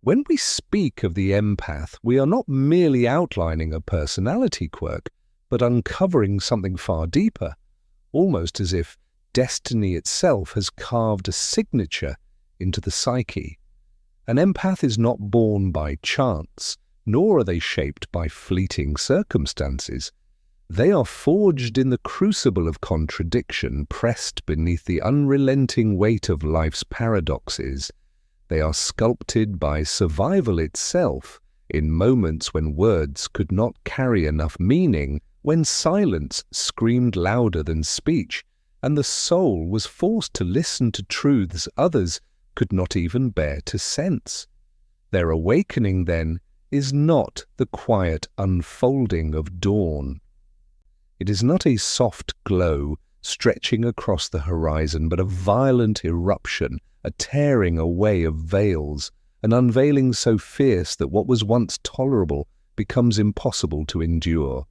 When we speak of the empath, we are not merely outlining a personality quirk, but uncovering something far deeper, almost as if destiny itself has carved a signature into the psyche. An empath is not born by chance, nor are they shaped by fleeting circumstances. They are forged in the crucible of contradiction, pressed beneath the unrelenting weight of life's paradoxes. They are sculpted by survival itself, in moments when words could not carry enough meaning, when silence screamed louder than speech, and the soul was forced to listen to truths others could not even bear to sense. Their awakening, then, is not the quiet unfolding of dawn. It is not a soft glow stretching across the horizon, but a violent eruption, a tearing away of veils, an unveiling so fierce that what was once tolerable becomes impossible to endure.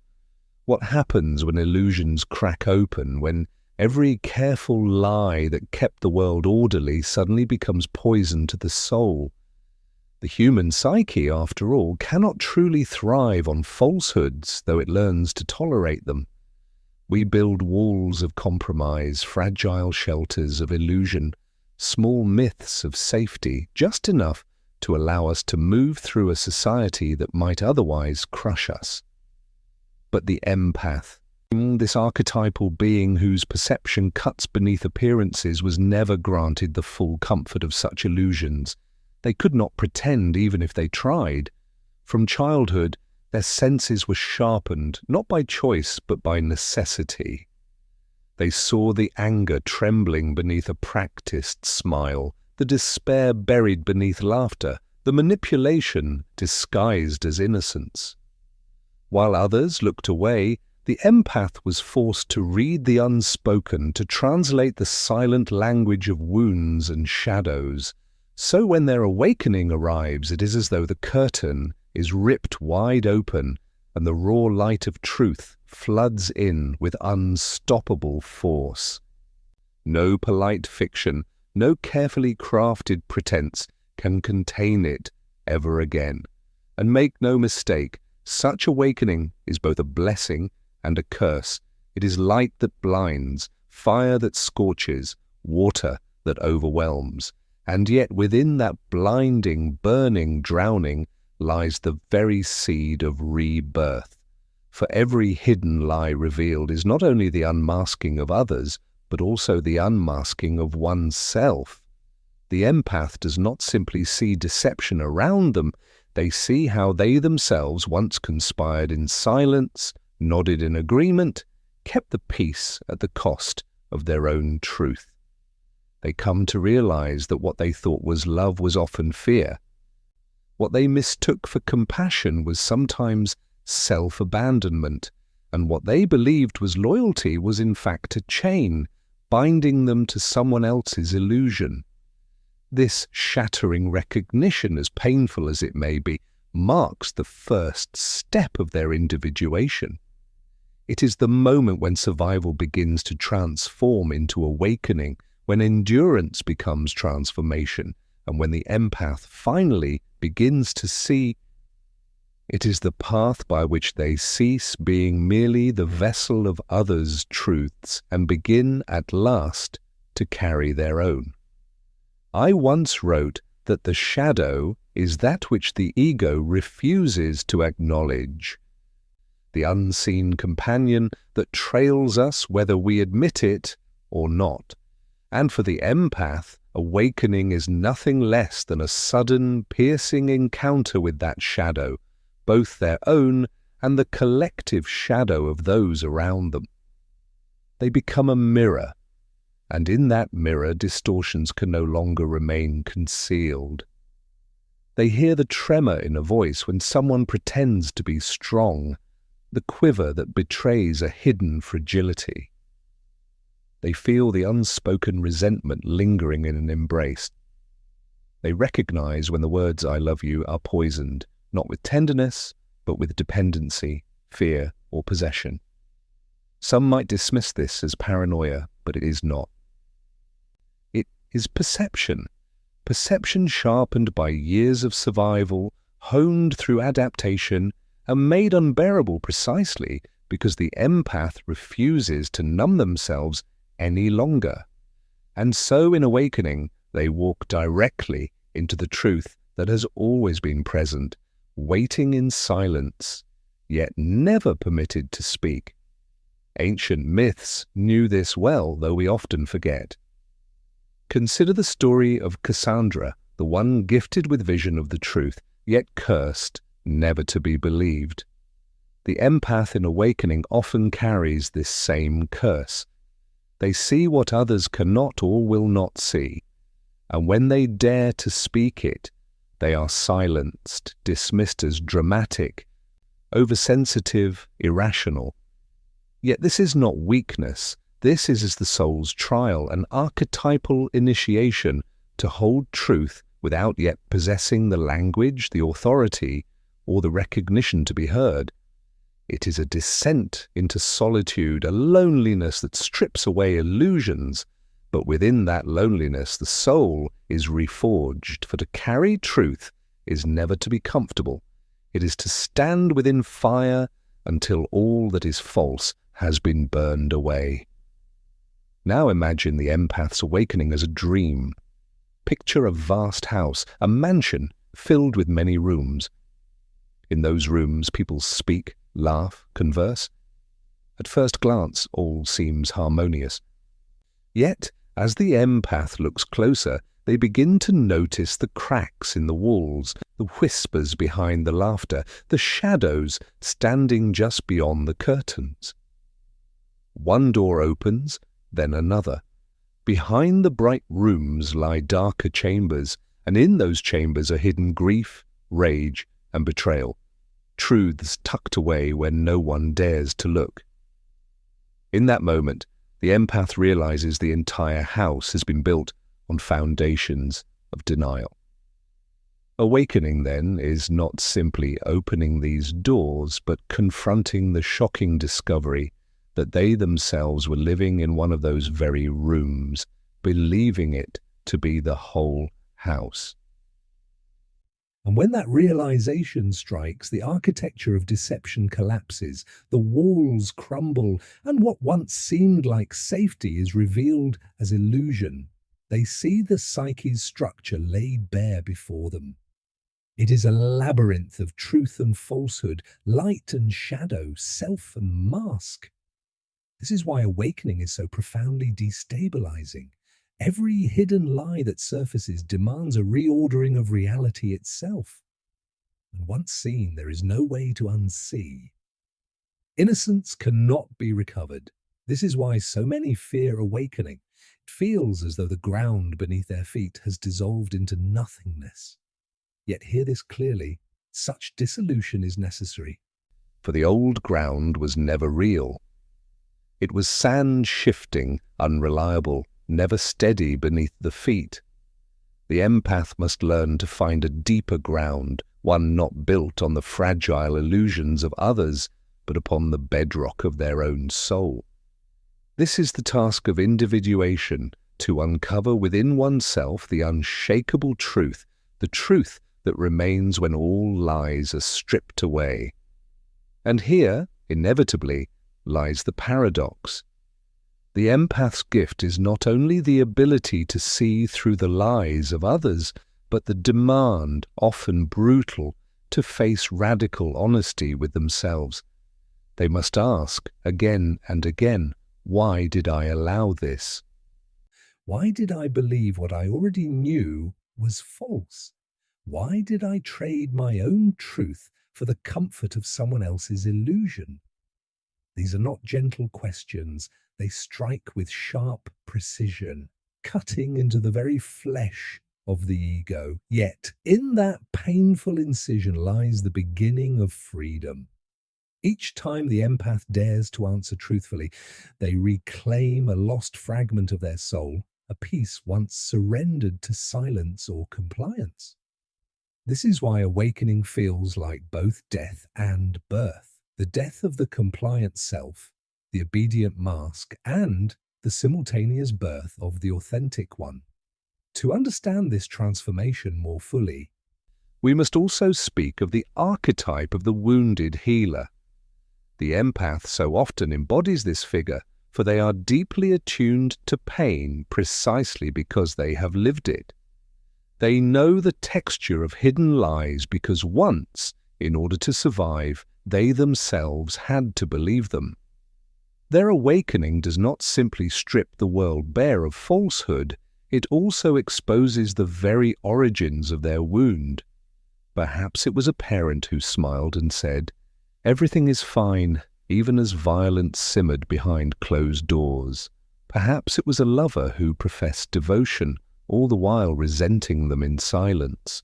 What happens when illusions crack open, when every careful lie that kept the world orderly suddenly becomes poison to the soul? The human psyche, after all, cannot truly thrive on falsehoods, though it learns to tolerate them. We build walls of compromise, fragile shelters of illusion, small myths of safety, just enough to allow us to move through a society that might otherwise crush us. But the empath, this archetypal being whose perception cuts beneath appearances, was never granted the full comfort of such illusions. They could not pretend even if they tried. From childhood, their senses were sharpened, not by choice, but by necessity. They saw the anger trembling beneath a practiced smile, the despair buried beneath laughter, the manipulation disguised as innocence. While others looked away, the empath was forced to read the unspoken, to translate the silent language of wounds and shadows. So when their awakening arrives, it is as though the curtain is ripped wide open and the raw light of truth floods in with unstoppable force. No polite fiction, no carefully crafted pretense can contain it ever again. And make no mistake, such awakening is both a blessing and a curse. It is light that blinds, fire that scorches, water that overwhelms. And yet within that blinding, burning, drowning lies the very seed of rebirth. For every hidden lie revealed is not only the unmasking of others, but also the unmasking of oneself. The empath does not simply see deception around them, they see how they themselves once conspired in silence, nodded in agreement, kept the peace at the cost of their own truth. They come to realize that what they thought was love was often fear. What they mistook for compassion was sometimes self-abandonment, and what they believed was loyalty was in fact a chain, binding them to someone else's illusion. This shattering recognition, as painful as it may be, marks the first step of their individuation. It is the moment when survival begins to transform into awakening, when endurance becomes transformation, and when the empath finally begins to see. It is the path by which they cease being merely the vessel of others' truths and begin at last to carry their own. I once wrote that the shadow is that which the ego refuses to acknowledge, the unseen companion that trails us whether we admit it or not. And for the empath, awakening is nothing less than a sudden, piercing encounter with that shadow, both their own and the collective shadow of those around them. They become a mirror, and in that mirror distortions can no longer remain concealed. They hear the tremor in a voice when someone pretends to be strong, the quiver that betrays a hidden fragility. They feel the unspoken resentment lingering in an embrace. They recognize when the words "I love you" are poisoned, not with tenderness, but with dependency, fear, or possession. Some might dismiss this as paranoia, but it is not. It is perception, perception sharpened by years of survival, honed through adaptation, and made unbearable precisely because the empath refuses to numb themselves any longer. And so in awakening, they walk directly into the truth that has always been present, waiting in silence, yet never permitted to speak. Ancient myths knew this well, though we often forget. Consider the story of Cassandra, the one gifted with vision of the truth, yet cursed, never to be believed. The empath in awakening often carries this same curse. They see what others cannot or will not see, and when they dare to speak it, they are silenced, dismissed as dramatic, oversensitive, irrational. Yet this is not weakness. This is the soul's trial, an archetypal initiation to hold truth without yet possessing the language, the authority, or the recognition to be heard. It is a descent into solitude, a loneliness that strips away illusions, but within that loneliness the soul is reforged, for to carry truth is never to be comfortable. It is to stand within fire until all that is false has been burned away. Now imagine the empath's awakening as a dream. Picture a vast house, a mansion filled with many rooms. In those rooms people speak, laugh, converse. At first glance all seems harmonious. Yet, as the empath looks closer, they begin to notice the cracks in the walls, the whispers behind the laughter, the shadows standing just beyond the curtains. One door opens, then another. Behind the bright rooms lie darker chambers, and in those chambers are hidden grief, rage, and betrayal, truths tucked away where no one dares to look. In that moment, the empath realizes the entire house has been built on foundations of denial. Awakening, then, is not simply opening these doors, but confronting the shocking discovery that they themselves were living in one of those very rooms, believing it to be the whole house. And when that realization strikes, the architecture of deception collapses, the walls crumble, and what once seemed like safety is revealed as illusion. They see the psyche's structure laid bare before them. It is a labyrinth of truth and falsehood, light and shadow, self and mask. This is why awakening is so profoundly destabilizing. Every hidden lie that surfaces demands a reordering of reality itself. And once seen, there is no way to unsee. Innocence cannot be recovered. This is why so many fear awakening. It feels as though the ground beneath their feet has dissolved into nothingness. Yet hear this clearly, such dissolution is necessary. For the old ground was never real. It was sand shifting, unreliable, never steady beneath the feet. The empath must learn to find a deeper ground, one not built on the fragile illusions of others, but upon the bedrock of their own soul. This is the task of individuation, to uncover within oneself the unshakable truth, the truth that remains when all lies are stripped away. And here, inevitably, lies the paradox. The empath's gift is not only the ability to see through the lies of others, but the demand, often brutal, to face radical honesty with themselves. They must ask, again and again, why did I allow this? Why did I believe what I already knew was false? Why did I trade my own truth for the comfort of someone else's illusion? These are not gentle questions. They strike with sharp precision, cutting into the very flesh of the ego. Yet, in that painful incision lies the beginning of freedom. Each time the empath dares to answer truthfully, they reclaim a lost fragment of their soul, a piece once surrendered to silence or compliance. This is why awakening feels like both death and birth. The death of the compliant self, the obedient mask, and the simultaneous birth of the authentic one. To understand this transformation more fully, we must also speak of the archetype of the wounded healer. The empath so often embodies this figure, for they are deeply attuned to pain precisely because they have lived it. They know the texture of hidden lies because once, in order to survive, they themselves had to believe them. Their awakening does not simply strip the world bare of falsehood, it also exposes the very origins of their wound. Perhaps it was a parent who smiled and said, "Everything is fine," even as violence simmered behind closed doors. Perhaps it was a lover who professed devotion, all the while resenting them in silence.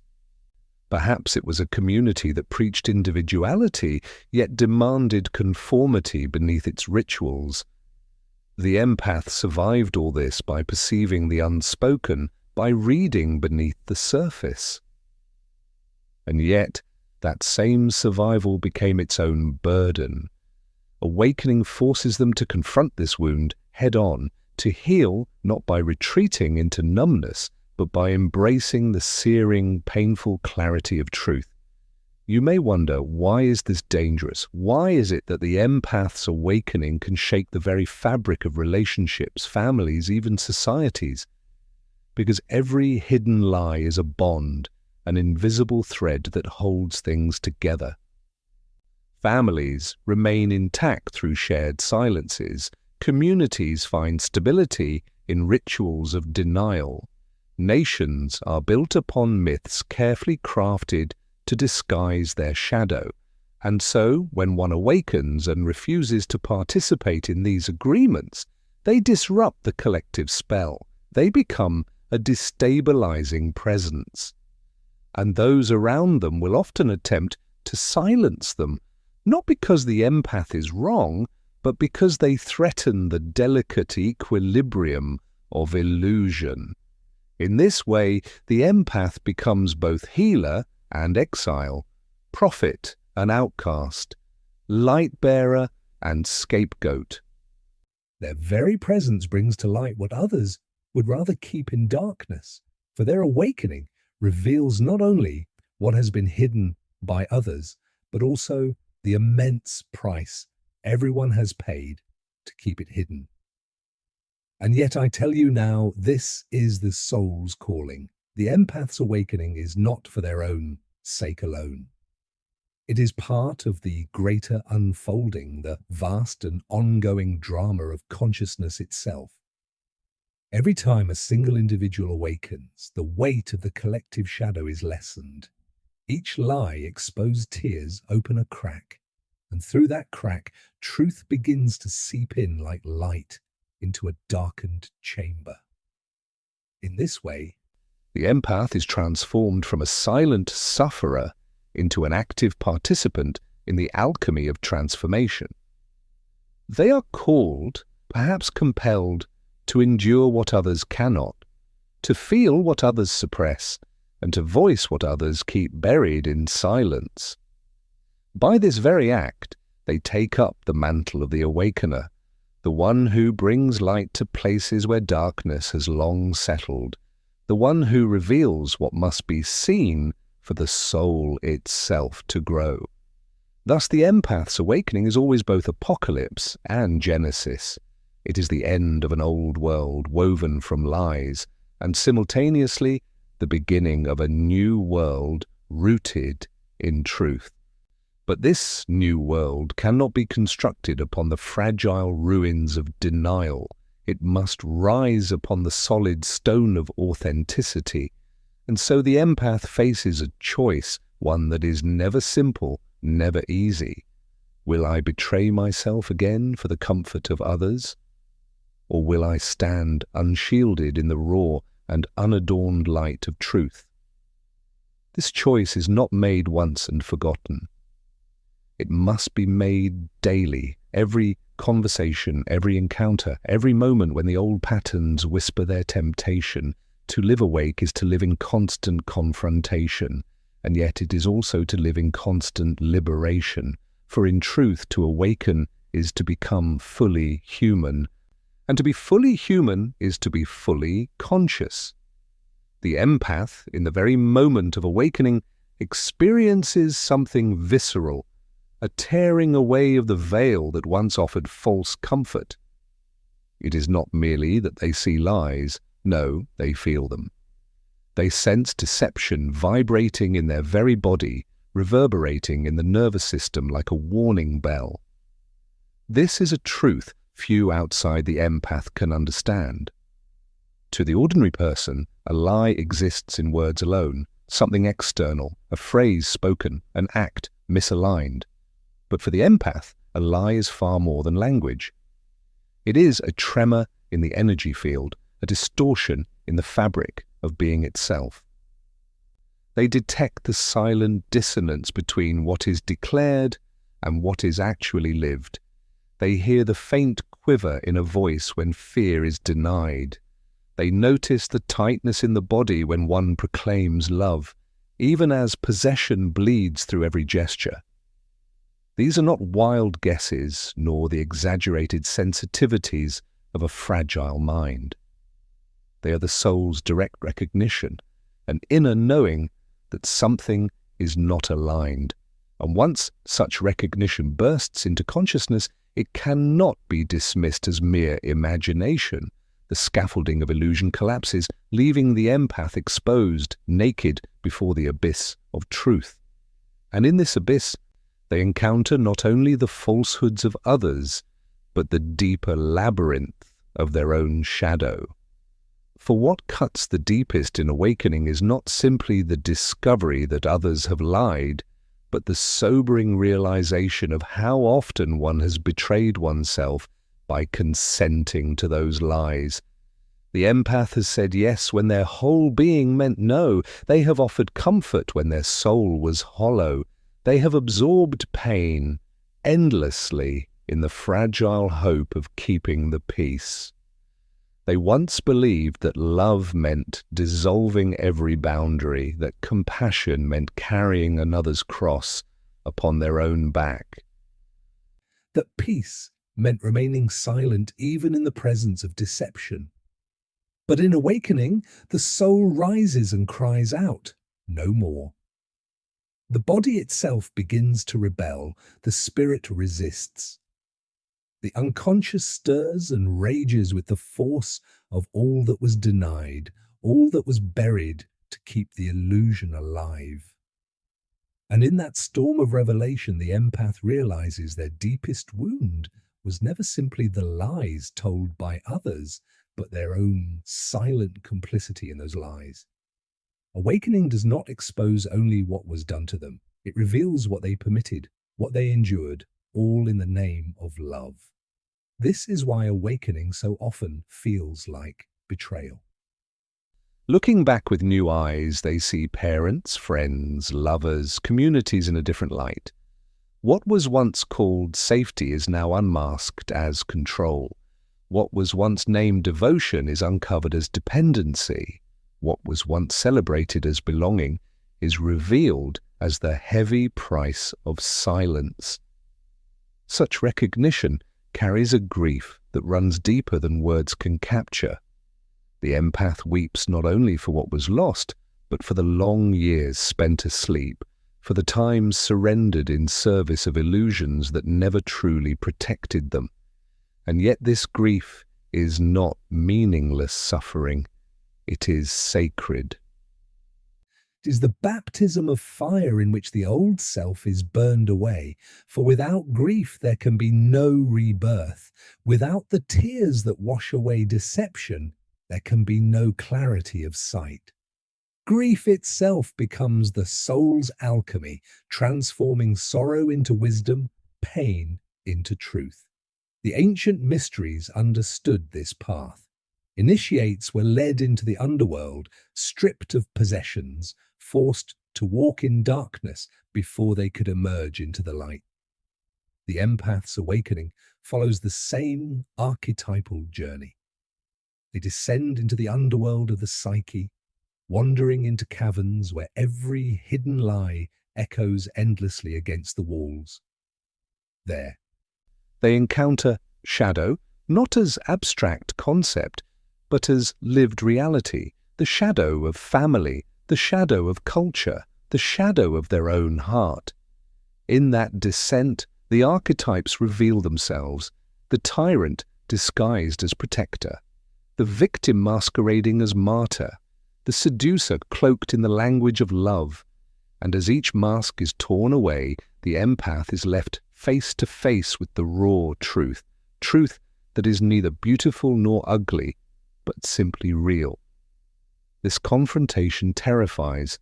Perhaps it was a community that preached individuality, yet demanded conformity beneath its rituals. The empath survived all this by perceiving the unspoken, by reading beneath the surface. And yet, that same survival became its own burden. Awakening forces them to confront this wound head-on, to heal not by retreating into numbness, but by embracing the searing, painful clarity of truth. You may wonder, why is this dangerous? Why is it that the empath's awakening can shake the very fabric of relationships, families, even societies? Because every hidden lie is a bond, an invisible thread that holds things together. Families remain intact through shared silences. Communities find stability in rituals of denial. Nations are built upon myths carefully crafted to disguise their shadow. And so, when one awakens and refuses to participate in these agreements, they disrupt the collective spell. They become a destabilizing presence. And those around them will often attempt to silence them, not because the empath is wrong, but because they threaten the delicate equilibrium of illusion. In this way, the empath becomes both healer and exile, prophet and outcast, light-bearer and scapegoat. Their very presence brings to light what others would rather keep in darkness, for their awakening reveals not only what has been hidden by others, but also the immense price everyone has paid to keep it hidden. And yet I tell you now, this is the soul's calling. The empath's awakening is not for their own sake alone. It is part of the greater unfolding, the vast and ongoing drama of consciousness itself. Every time a single individual awakens, the weight of the collective shadow is lessened. Each lie exposed tears open a crack, and through that crack, truth begins to seep in like light into a darkened chamber. In this way, the empath is transformed from a silent sufferer into an active participant in the alchemy of transformation. They are called, perhaps compelled, to endure what others cannot, to feel what others suppress, and to voice what others keep buried in silence. By this very act, they take up the mantle of the awakener, the one who brings light to places where darkness has long settled, the one who reveals what must be seen for the soul itself to grow. Thus the empath's awakening is always both apocalypse and genesis. It is the end of an old world woven from lies, and simultaneously the beginning of a new world rooted in truth. But this new world cannot be constructed upon the fragile ruins of denial. It must rise upon the solid stone of authenticity. And so the empath faces a choice, one that is never simple, never easy. Will I betray myself again for the comfort of others? Or will I stand unshielded in the raw and unadorned light of truth? This choice is not made once and forgotten. It must be made daily, every conversation, every encounter, every moment when the old patterns whisper their temptation. To live awake is to live in constant confrontation, and yet it is also to live in constant liberation, for in truth to awaken is to become fully human, and to be fully human is to be fully conscious. The empath, in the very moment of awakening, experiences something visceral, a tearing away of the veil that once offered false comfort. It is not merely that they see lies, no, they feel them. They sense deception vibrating in their very body, reverberating in the nervous system like a warning bell. This is a truth few outside the empath can understand. To the ordinary person, a lie exists in words alone, something external, a phrase spoken, an act misaligned. But for the empath, a lie is far more than language. It is a tremor in the energy field, a distortion in the fabric of being itself. They detect the silent dissonance between what is declared and what is actually lived. They hear the faint quiver in a voice when fear is denied. They notice the tightness in the body when one proclaims love, even as possession bleeds through every gesture. These are not wild guesses, nor the exaggerated sensitivities of a fragile mind. They are the soul's direct recognition, an inner knowing that something is not aligned. And once such recognition bursts into consciousness, it cannot be dismissed as mere imagination. The scaffolding of illusion collapses, leaving the empath exposed, naked, before the abyss of truth. And in this abyss, they encounter not only the falsehoods of others, but the deeper labyrinth of their own shadow. For what cuts the deepest in awakening is not simply the discovery that others have lied, but the sobering realization of how often one has betrayed oneself by consenting to those lies. The empath has said yes when their whole being meant no. They have offered comfort when their soul was hollow. They have absorbed pain endlessly in the fragile hope of keeping the peace. They once believed that love meant dissolving every boundary, that compassion meant carrying another's cross upon their own back. That peace meant remaining silent even in the presence of deception. But in awakening, the soul rises and cries out, "No more." The body itself begins to rebel, the spirit resists. The unconscious stirs and rages with the force of all that was denied, all that was buried to keep the illusion alive. And in that storm of revelation, the empath realizes their deepest wound was never simply the lies told by others, but their own silent complicity in those lies. Awakening does not expose only what was done to them. It reveals what they permitted, what they endured, all in the name of love. This is why awakening so often feels like betrayal. Looking back with new eyes, they see parents, friends, lovers, communities in a different light. What was once called safety is now unmasked as control. What was once named devotion is uncovered as dependency. What was once celebrated as belonging is revealed as the heavy price of silence. Such recognition carries a grief that runs deeper than words can capture. The empath weeps not only for what was lost, but for the long years spent asleep, for the times surrendered in service of illusions that never truly protected them. And yet this grief is not meaningless suffering. It is sacred. It is the baptism of fire in which the old self is burned away, for without grief there can be no rebirth. Without the tears that wash away deception, there can be no clarity of sight. Grief itself becomes the soul's alchemy, transforming sorrow into wisdom, pain into truth. The ancient mysteries understood this path. Initiates were led into the underworld, stripped of possessions, forced to walk in darkness before they could emerge into the light. The empath's awakening follows the same archetypal journey. They descend into the underworld of the psyche, wandering into caverns where every hidden lie echoes endlessly against the walls. There, they encounter shadow, not as abstract concept, but as lived reality, the shadow of family, the shadow of culture, the shadow of their own heart. In that descent, the archetypes reveal themselves, the tyrant disguised as protector, the victim masquerading as martyr, the seducer cloaked in the language of love. And as each mask is torn away, the empath is left face to face with the raw truth, truth that is neither beautiful nor ugly, but simply real. This confrontation terrifies,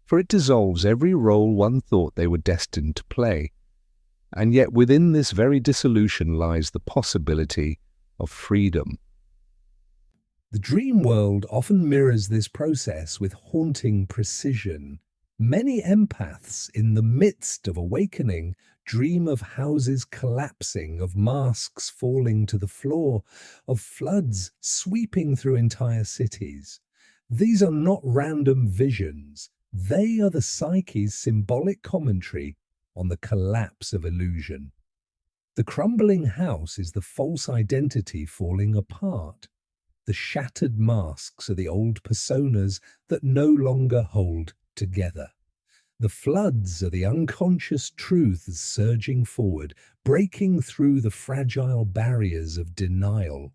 for it dissolves every role one thought they were destined to play. And yet within this very dissolution lies the possibility of freedom. The dream world often mirrors this process with haunting precision. Many empaths, in the midst of awakening, dream of houses collapsing, of masks falling to the floor, of floods sweeping through entire cities. These are not random visions. They are the psyche's symbolic commentary on the collapse of illusion. The crumbling house is the false identity falling apart. The shattered masks are the old personas that no longer hold together. The floods are the unconscious truths surging forward, breaking through the fragile barriers of denial.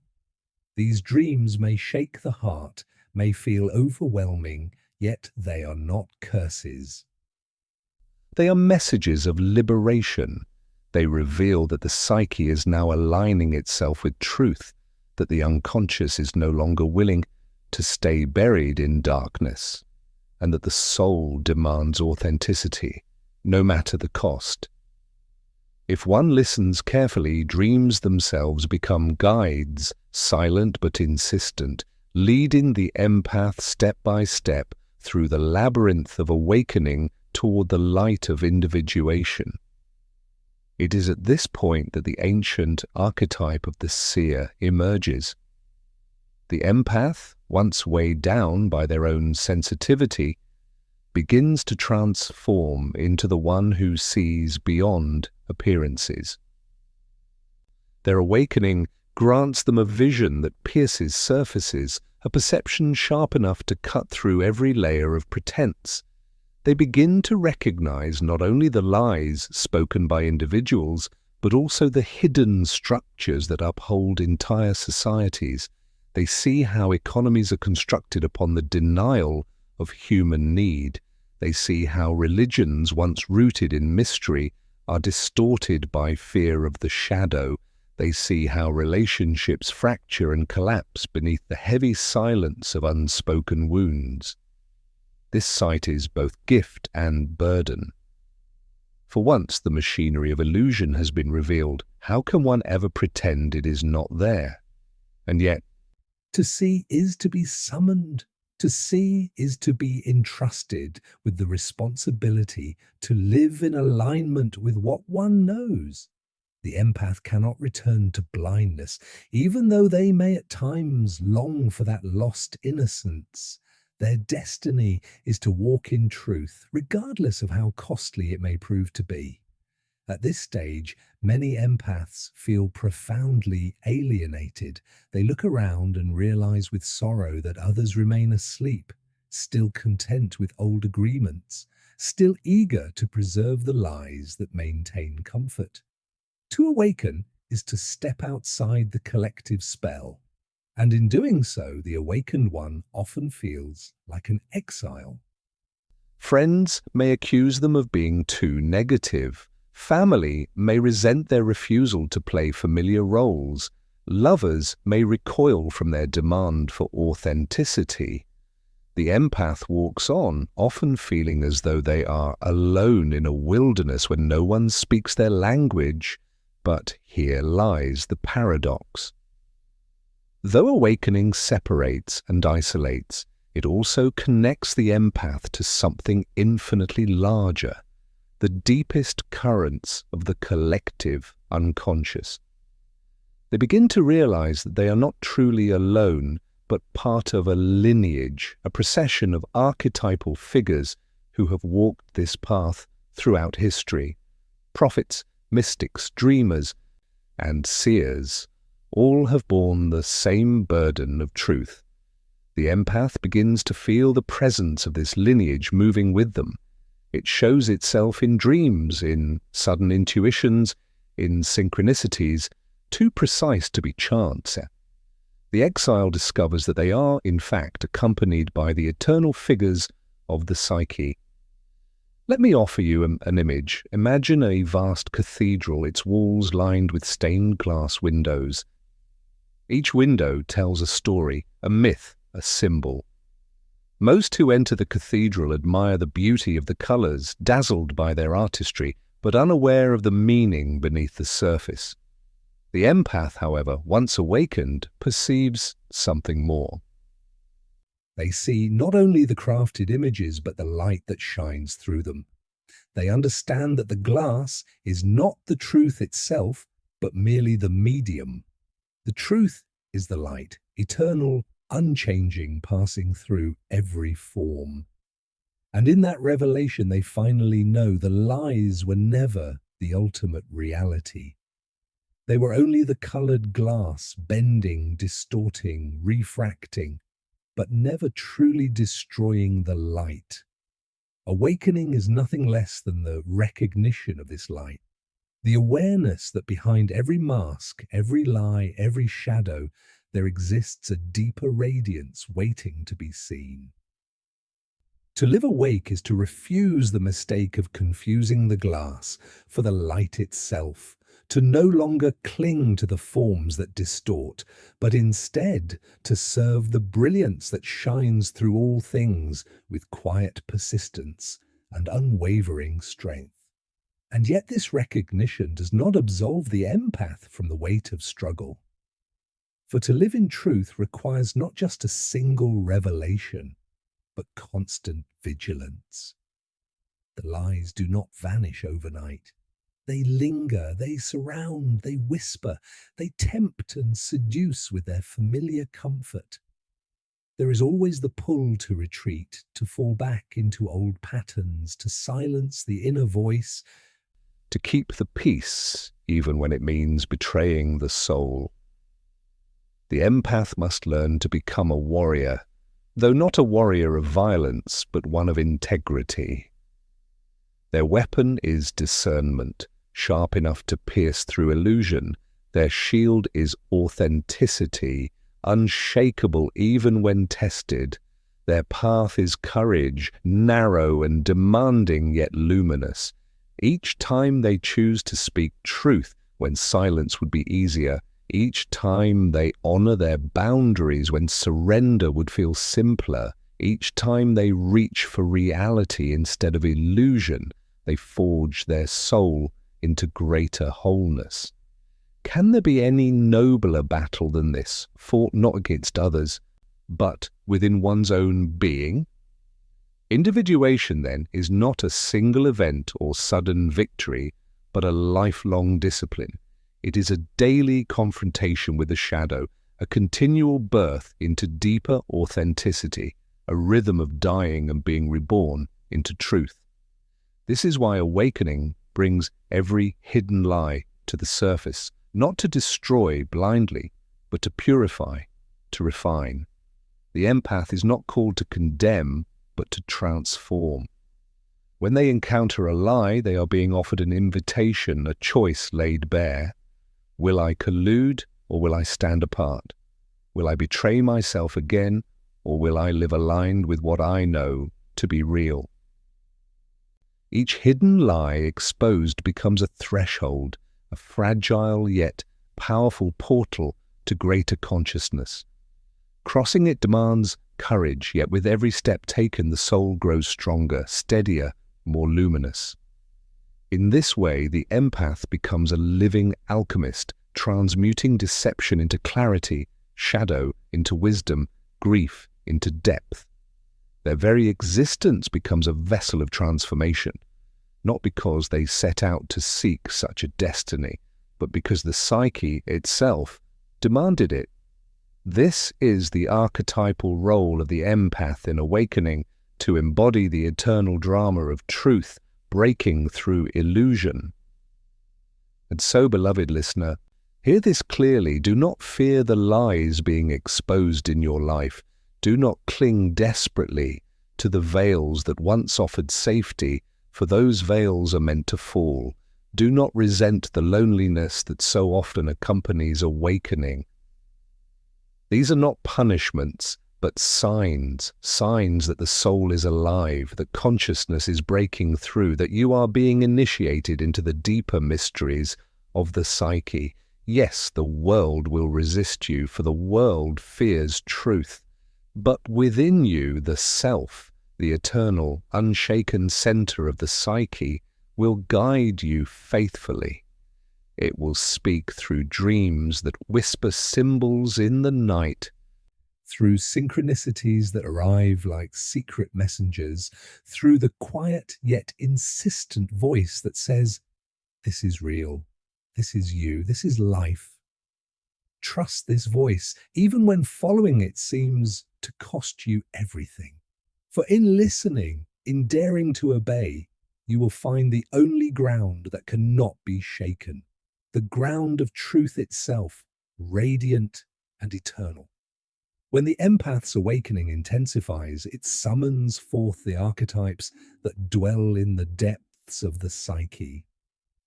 These dreams may shake the heart, may feel overwhelming, yet they are not curses. They are messages of liberation. They reveal that the psyche is now aligning itself with truth, that the unconscious is no longer willing to stay buried in darkness, and that the soul demands authenticity, no matter the cost. If one listens carefully, dreams themselves become guides, silent but insistent, leading the empath step by step through the labyrinth of awakening toward the light of individuation. It is at this point that the ancient archetype of the seer emerges. The empath, once weighed down by their own sensitivity, begins to transform into the one who sees beyond appearances. Their awakening grants them a vision that pierces surfaces, a perception sharp enough to cut through every layer of pretense. They begin to recognize not only the lies spoken by individuals, but also the hidden structures that uphold entire societies. They see how economies are constructed upon the denial of human need. They see how religions, once rooted in mystery, are distorted by fear of the shadow. They see how relationships fracture and collapse beneath the heavy silence of unspoken wounds. This sight is both gift and burden. For once the machinery of illusion has been revealed, how can one ever pretend it is not there? And yet, to see is to be summoned. To see is to be entrusted with the responsibility to live in alignment with what one knows. The empath cannot return to blindness, even though they may at times long for that lost innocence. Their destiny is to walk in truth, regardless of how costly it may prove to be. At this stage, many empaths feel profoundly alienated. They look around and realize with sorrow that others remain asleep, still content with old agreements, still eager to preserve the lies that maintain comfort. To awaken is to step outside the collective spell. And in doing so, the awakened one often feels like an exile. friends may accuse them of being too negative. Family may resent their refusal to play familiar roles. Lovers may recoil from their demand for authenticity. The empath walks on, often feeling as though they are alone in a wilderness where no one speaks their language. But here lies the paradox. Though awakening separates and isolates, it also connects the empath to something infinitely larger, the deepest currents of the collective unconscious. They begin to realize that they are not truly alone, but part of a lineage, a procession of archetypal figures who have walked this path throughout history. Prophets, mystics, dreamers, and seers all have borne the same burden of truth. The empath begins to feel the presence of this lineage moving with them. It shows itself in dreams, in sudden intuitions, in synchronicities, too precise to be chance. The exile discovers that they are, in fact, accompanied by the eternal figures of the psyche. Let me offer you an image. Imagine a vast cathedral, its walls lined with stained glass windows. Each window tells a story, a myth, a symbol. Most who enter the cathedral admire the beauty of the colours, dazzled by their artistry, but unaware of the meaning beneath the surface. The empath, however, once awakened, perceives something more. They see not only the crafted images, but the light that shines through them. They understand that the glass is not the truth itself, but merely the medium. The truth is the light, eternal, unchanging, passing through every form. And in that revelation, they finally know the lies were never the ultimate reality. They were only the colored glass, bending, distorting, refracting, but never truly destroying the light. Awakening is nothing less than the recognition of this light, the awareness that behind every mask, every lie, every shadow, there exists a deeper radiance waiting to be seen. To live awake is to refuse the mistake of confusing the glass for the light itself, to no longer cling to the forms that distort, but instead to serve the brilliance that shines through all things with quiet persistence and unwavering strength. And yet this recognition does not absolve the empath from the weight of struggle. For to live in truth requires not just a single revelation, but constant vigilance. The lies do not vanish overnight. They linger, they surround, they whisper, they tempt and seduce with their familiar comfort. There is always the pull to retreat, to fall back into old patterns, to silence the inner voice, to keep the peace, even when it means betraying the soul. The empath must learn to become a warrior, though not a warrior of violence, but one of integrity. Their weapon is discernment, sharp enough to pierce through illusion. Their shield is authenticity, unshakable even when tested. Their path is courage, narrow and demanding yet luminous. Each time they choose to speak truth when silence would be easier, each time they honor their boundaries when surrender would feel simpler, each time they reach for reality instead of illusion, they forge their soul into greater wholeness. Can there be any nobler battle than this, fought not against others, but within one's own being? Individuation, then, is not a single event or sudden victory, but a lifelong discipline. It is a daily confrontation with the shadow, a continual birth into deeper authenticity, a rhythm of dying and being reborn into truth. This is why awakening brings every hidden lie to the surface, not to destroy blindly, but to purify, to refine. The empath is not called to condemn, but to transform. When they encounter a lie, they are being offered an invitation, a choice laid bare. Will I collude, or will I stand apart? Will I betray myself again, or will I live aligned with what I know to be real? Each hidden lie exposed becomes a threshold, a fragile yet powerful portal to greater consciousness. Crossing it demands courage, yet with every step taken the soul grows stronger, steadier, more luminous. In this way, the empath becomes a living alchemist, transmuting deception into clarity, shadow into wisdom, grief into depth. Their very existence becomes a vessel of transformation, not because they set out to seek such a destiny, but because the psyche itself demanded it. This is the archetypal role of the empath in awakening, to embody the eternal drama of truth, breaking through illusion. And so, beloved listener, hear this clearly. Do not fear the lies being exposed in your life. Do not cling desperately to the veils that once offered safety, for those veils are meant to fall. Do not resent the loneliness that so often accompanies awakening. These are not punishments, but signs that the soul is alive, that consciousness is breaking through, that you are being initiated into the deeper mysteries of the psyche. Yes, the world will resist you, for the world fears truth. But within you, the self, the eternal, unshaken center of the psyche, will guide you faithfully. It will speak through dreams that whisper symbols in the night, through synchronicities that arrive like secret messengers, through the quiet yet insistent voice that says, "This is real, this is you, this is life." Trust this voice, even when following it seems to cost you everything. For in listening, in daring to obey, you will find the only ground that cannot be shaken, the ground of truth itself, radiant and eternal. When the empath's awakening intensifies, it summons forth the archetypes that dwell in the depths of the psyche.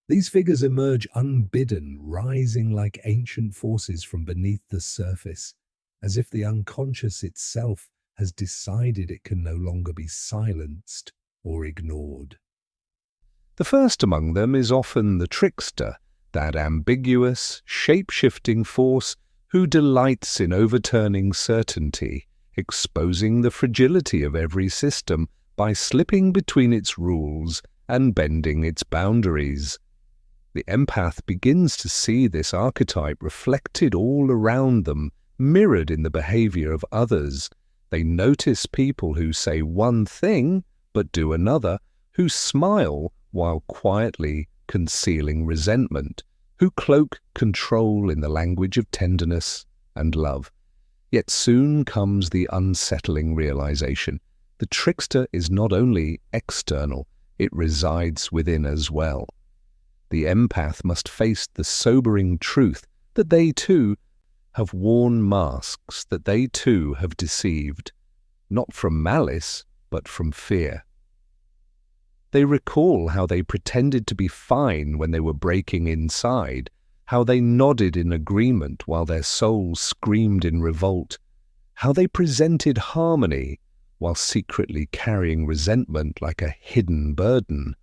These figures emerge unbidden, rising like ancient forces from beneath the surface, as if the unconscious itself has decided it can no longer be silenced or ignored. The first among them is often the trickster, that ambiguous, shape-shifting force who delights in overturning certainty, exposing the fragility of every system by slipping between its rules and bending its boundaries. The empath begins to see this archetype reflected all around them, mirrored in the behavior of others. They notice people who say one thing but do another, who smile while quietly concealing resentment, who cloak control in the language of tenderness and love. Yet soon comes the unsettling realization. The trickster is not only external, it resides within as well. The empath must face the sobering truth that they too have worn masks, that they too have deceived, not from malice, but from fear. They recall how they pretended to be fine when they were breaking inside, how they nodded in agreement while their souls screamed in revolt, how they presented harmony while secretly carrying resentment like a hidden burden.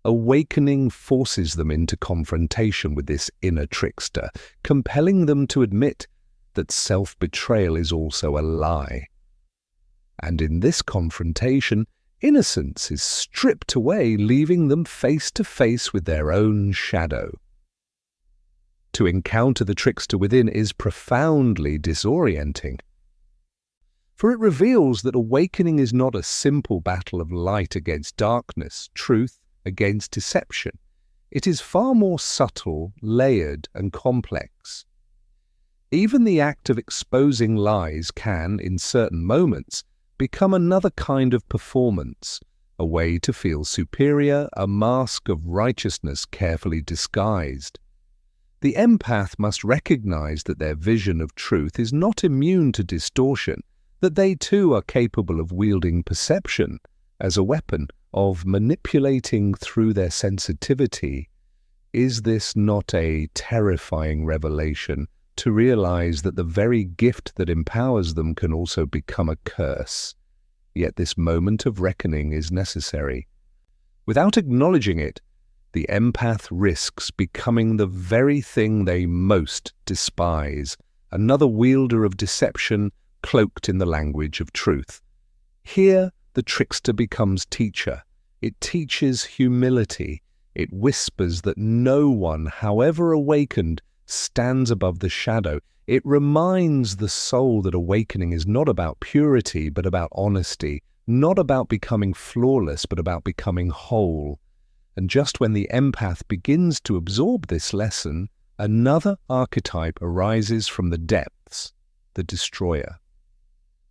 Awakening forces them into confrontation with this inner trickster, compelling them to admit that self-betrayal is also a lie. And in this confrontation, innocence is stripped away, leaving them face to face with their own shadow. To encounter the trickster within is profoundly disorienting, for it reveals that awakening is not a simple battle of light against darkness, truth against deception. It is far more subtle, layered, and complex. Even the act of exposing lies can, in certain moments, become another kind of performance, a way to feel superior, a mask of righteousness carefully disguised. The empath must recognize that their vision of truth is not immune to distortion, that they too are capable of wielding perception as a weapon, of manipulating through their sensitivity. Is this not a terrifying revelation, to realize that the very gift that empowers them can also become a curse? Yet this moment of reckoning is necessary. Without acknowledging it, the empath risks becoming the very thing they most despise, another wielder of deception cloaked in the language of truth. Here, the trickster becomes teacher. It teaches humility. It whispers that no one, however awakened, stands above the shadow. It reminds the soul that awakening is not about purity, but about honesty, not about becoming flawless, but about becoming whole. And just when the empath begins to absorb this lesson, another archetype arises from the depths, the destroyer.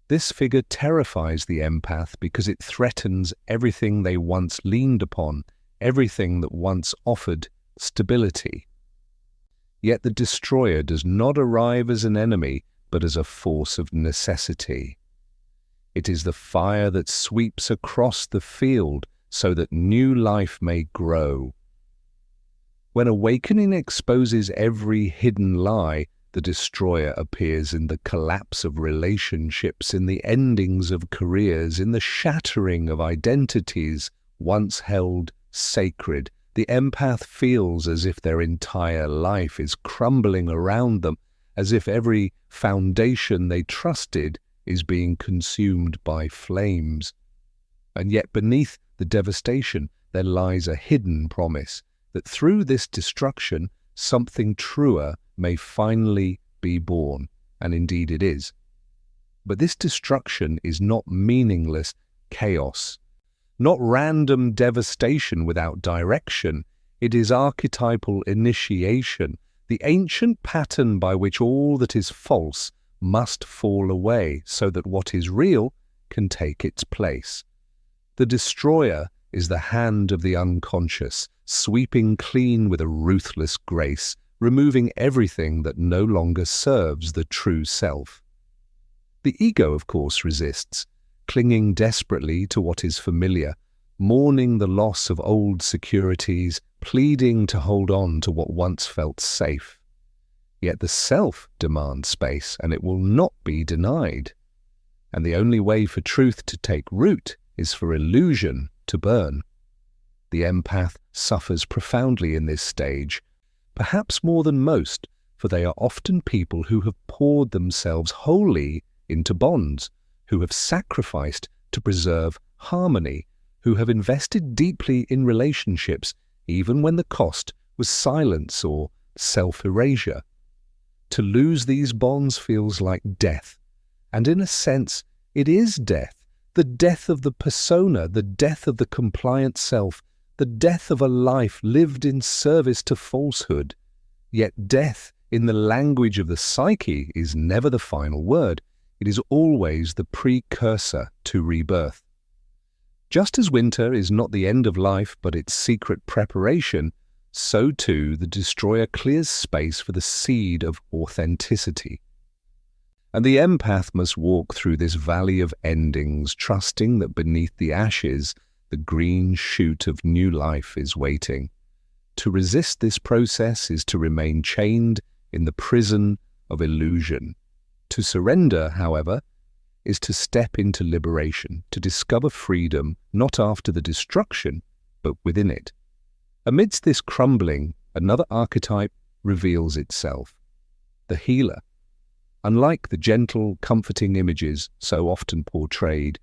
This figure terrifies the empath because it threatens everything they once leaned upon, everything that once offered stability. Yet the destroyer does not arrive as an enemy, but as a force of necessity. It is the fire that sweeps across the field so that new life may grow. When awakening exposes every hidden lie, the destroyer appears in the collapse of relationships, in the endings of careers, in the shattering of identities once held sacred. The empath feels as if their entire life is crumbling around them, as if every foundation they trusted is being consumed by flames. And yet beneath the devastation there lies a hidden promise that through this destruction something truer may finally be born, and indeed it is. But this destruction is not meaningless chaos, not random devastation without direction. It is archetypal initiation, the ancient pattern by which all that is false must fall away so that what is real can take its place. The destroyer is the hand of the unconscious, sweeping clean with a ruthless grace, removing everything that no longer serves the true self. The ego, of course, resists, clinging desperately to what is familiar, mourning the loss of old securities, pleading to hold on to what once felt safe. Yet the self demands space, and it will not be denied. And the only way for truth to take root is for illusion to burn. The empath suffers profoundly in this stage, perhaps more than most, for they are often people who have poured themselves wholly into bonds, who have sacrificed to preserve harmony, who have invested deeply in relationships, even when the cost was silence or self-erasure. To lose these bonds feels like death, and in a sense, it is death, the death of the persona, the death of the compliant self, the death of a life lived in service to falsehood. Yet death, in the language of the psyche, is never the final word. It is always the precursor to rebirth. Just as winter is not the end of life but its secret preparation, so too the destroyer clears space for the seed of authenticity. And the empath must walk through this valley of endings, trusting that beneath the ashes the green shoot of new life is waiting. To resist this process is to remain chained in the prison of illusion. To surrender, however, is to step into liberation, to discover freedom not after the destruction, but within it. Amidst this crumbling, another archetype reveals itself: the healer. Unlike the gentle, comforting images so often portrayed,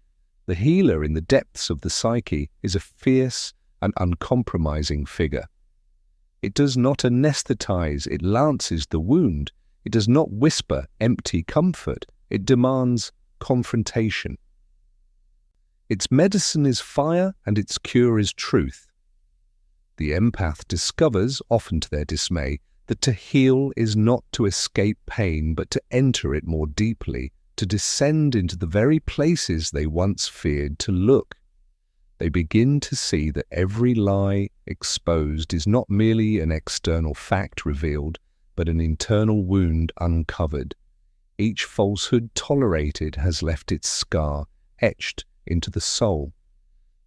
the healer in the depths of the psyche is a fierce and uncompromising figure. It does not anesthetize, it lances the wound. It does not whisper empty comfort, it demands confrontation. Its medicine is fire and its cure is truth. The empath discovers, often to their dismay, that to heal is not to escape pain but to enter it more deeply, to descend into the very places they once feared to look. They begin to see that every lie exposed is not merely an external fact revealed, but an internal wound uncovered. Each falsehood tolerated has left its scar, etched into the soul.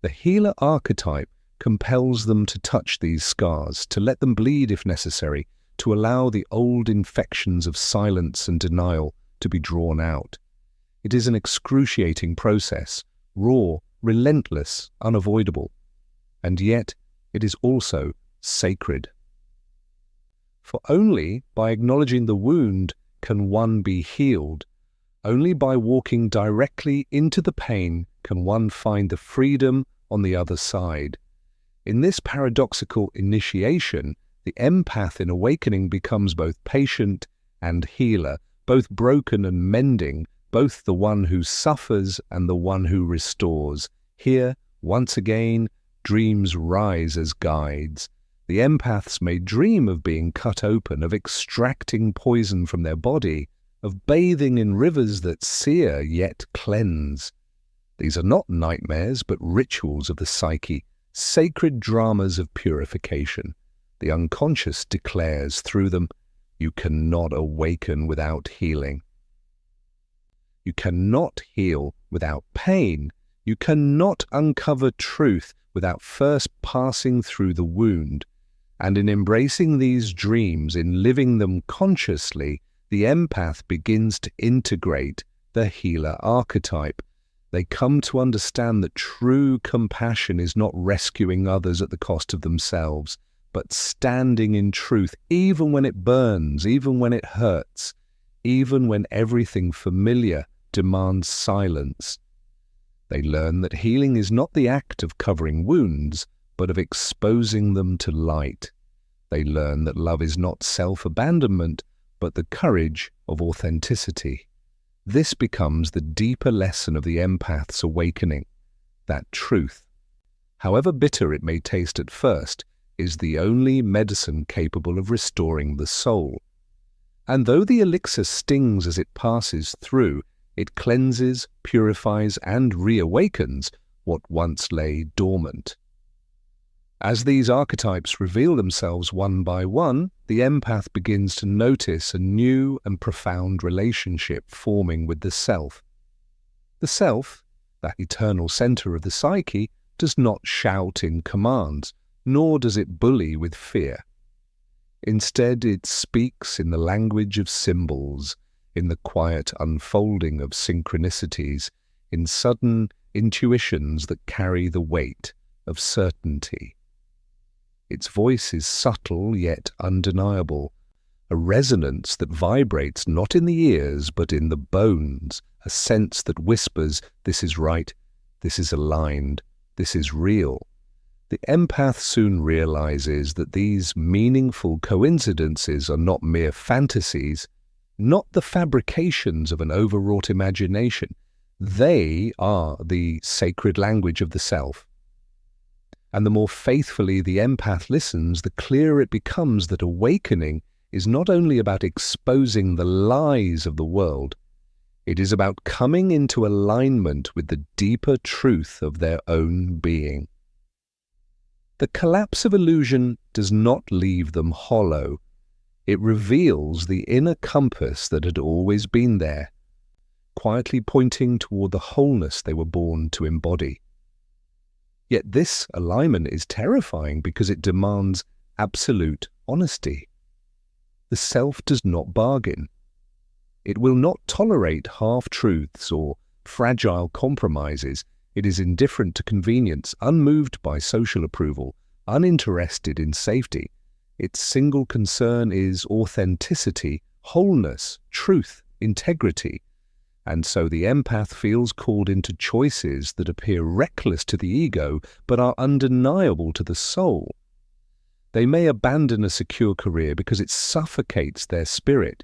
The healer archetype compels them to touch these scars, to let them bleed if necessary, to allow the old infections of silence and denial to be drawn out. It is an excruciating process, raw, relentless, unavoidable, and yet it is also sacred. For only by acknowledging the wound can one be healed. Only by walking directly into the pain can one find the freedom on the other side. In this paradoxical initiation, the empath in awakening becomes both patient and healer, both broken and mending, both the one who suffers and the one who restores. Here, once again, dreams rise as guides. The empaths may dream of being cut open, of extracting poison from their body, of bathing in rivers that sear yet cleanse. These are not nightmares, but rituals of the psyche, sacred dramas of purification. The unconscious declares through them, "You cannot awaken without healing." You cannot heal without pain. You cannot uncover truth without first passing through the wound. And in embracing these dreams, in living them consciously, the empath begins to integrate the healer archetype. They come to understand that true compassion is not rescuing others at the cost of themselves, but standing in truth, even when it burns, even when it hurts, even when everything familiar demands silence. They learn that healing is not the act of covering wounds, but of exposing them to light. They learn that love is not self-abandonment, but the courage of authenticity. This becomes the deeper lesson of the empath's awakening. That truth, however bitter it may taste at first, is the only medicine capable of restoring the soul. And though the elixir stings as it passes through, it cleanses, purifies, and reawakens what once lay dormant. As these archetypes reveal themselves one by one, the empath begins to notice a new and profound relationship forming with the self. The self, that eternal center of the psyche, does not shout in commands, nor does it bully with fear. Instead, it speaks in the language of symbols, in the quiet unfolding of synchronicities, in sudden intuitions that carry the weight of certainty. Its voice is subtle yet undeniable, a resonance that vibrates not in the ears but in the bones, a sense that whispers, "This is right, this is aligned, this is real." The empath soon realizes that these meaningful coincidences are not mere fantasies, not the fabrications of an overwrought imagination. They are the sacred language of the self. And the more faithfully the empath listens, the clearer it becomes that awakening is not only about exposing the lies of the world, it is about coming into alignment with the deeper truth of their own being. The collapse of illusion does not leave them hollow. It reveals the inner compass that had always been there, quietly pointing toward the wholeness they were born to embody. Yet this alignment is terrifying because it demands absolute honesty. The self does not bargain. It will not tolerate half-truths or fragile compromises. It is indifferent to convenience, unmoved by social approval, uninterested in safety. Its single concern is authenticity, wholeness, truth, integrity. And so the empath feels called into choices that appear reckless to the ego but are undeniable to the soul. They may abandon a secure career because it suffocates their spirit.